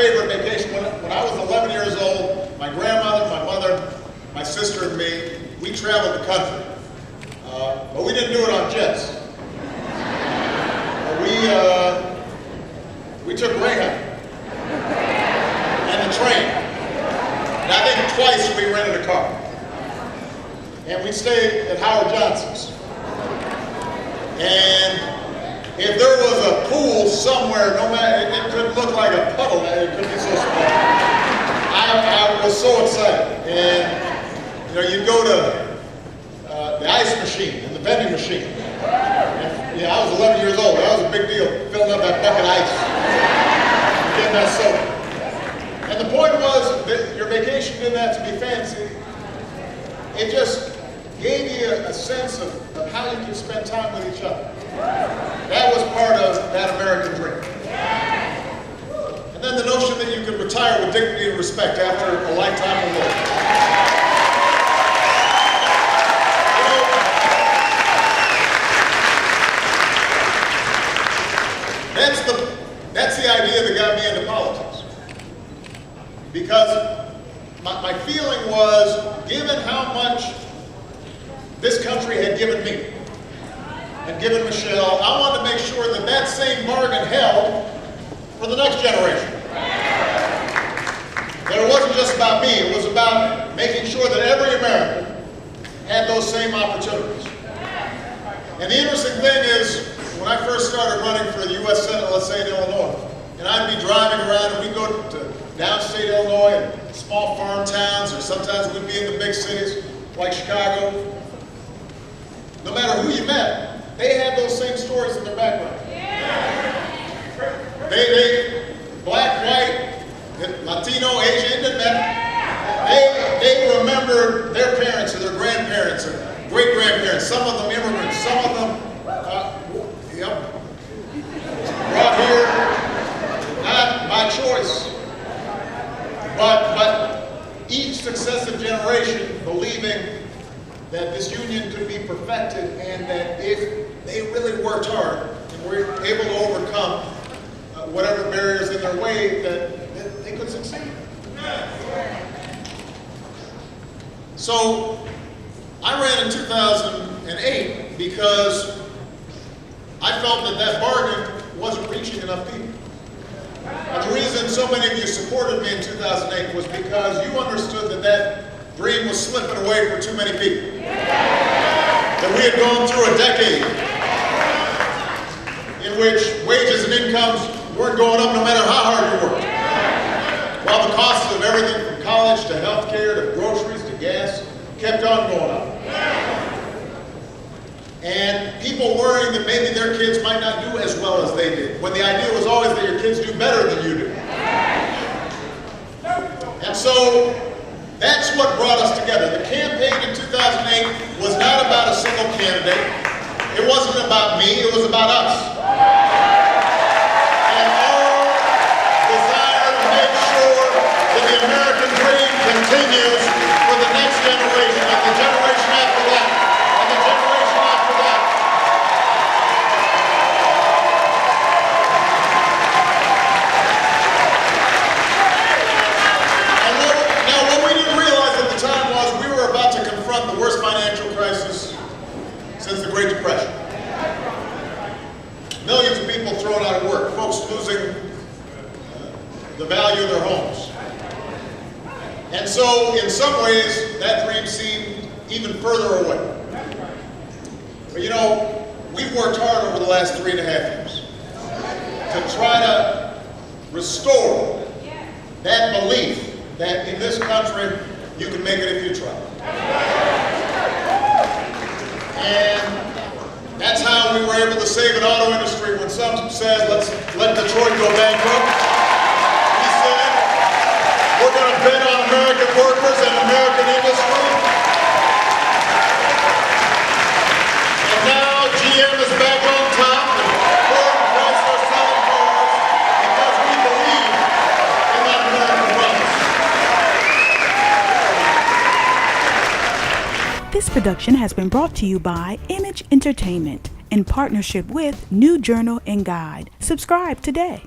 favorite vacation. When I was 11 years old, my grandmother, my mother, my sister, and me, we traveled the country. But we didn't do it on jets. We took Greyhound and the train. And I think twice we rented a car. And we stayed at Howard Johnson's. And if there was a pool somewhere, no matter, it could look like a puddle, it could be so small. I was so excited. And you know, you'd go to the ice machine and the vending machine. And, yeah, I was 11 years old. That was a big deal, filling up that bucket of ice and getting that soda. And the point was that your vacation didn't have to be fancy. It just gave you a sense of how you could spend time with each other. That was part of that American dream. And then the notion that you could retire with dignity and respect after a lifetime of work. That's the idea that got me into politics. Because my feeling was, given how much this country had given me and given Michelle, I wanted to make sure that that same bargain held for the next generation. That it wasn't just about me, it was about making sure that every American had those same opportunities. And the interesting thing is, when I first started running for the U.S. Senate, let's say in Illinois, and I'd be driving around and we'd go to downstate Illinois and small farm towns, or sometimes we'd be in the big cities like Chicago. No matter who you met, they had those same stories in their background. They black, white, Latino, Asian, didn't matter. They remembered their parents or their grandparents or great-grandparents, some of them immigrants, some of them brought here, not by choice, but each successive generation believing that this union could be perfected and that if they really worked hard and were able to overcome whatever barriers in their way, that they could succeed. So I ran in 2008 because I felt that that bargain wasn't reaching enough people. And the reason so many of you supported me in 2008 was because you understood that that dream was slipping away for too many people. That we had gone through a decade in which wages and incomes weren't going up no matter how hard you worked. While the costs of everything from college to health care to groceries to gas kept on going up. And people worrying that maybe their kids might not do as well as they did, when the idea was always that your kids do better than you do. And so that's what brought us together. The campaign in 2008 was not about a single candidate. It wasn't about me, it was about us. And our desire to make sure that the American dream continues for the next generation and the generation after that. The worst financial crisis since the Great Depression. Millions of people thrown out of work, folks losing the value of their homes. And so, in some ways, that dream seemed even further away. But you know, we've worked hard over the last 3.5 years to try to restore that belief that in this country, you can make it if you try. And that's how we were able to save an auto industry when some said, let's let Detroit go bankrupt. We said, we're going to bet on American workers and American industry. And now GM is back on top, and Ford and Chrysler selling cars because we believe in that American promise. This production has been brought to you by Image Entertainment in partnership with New Journal and Guide. Subscribe today.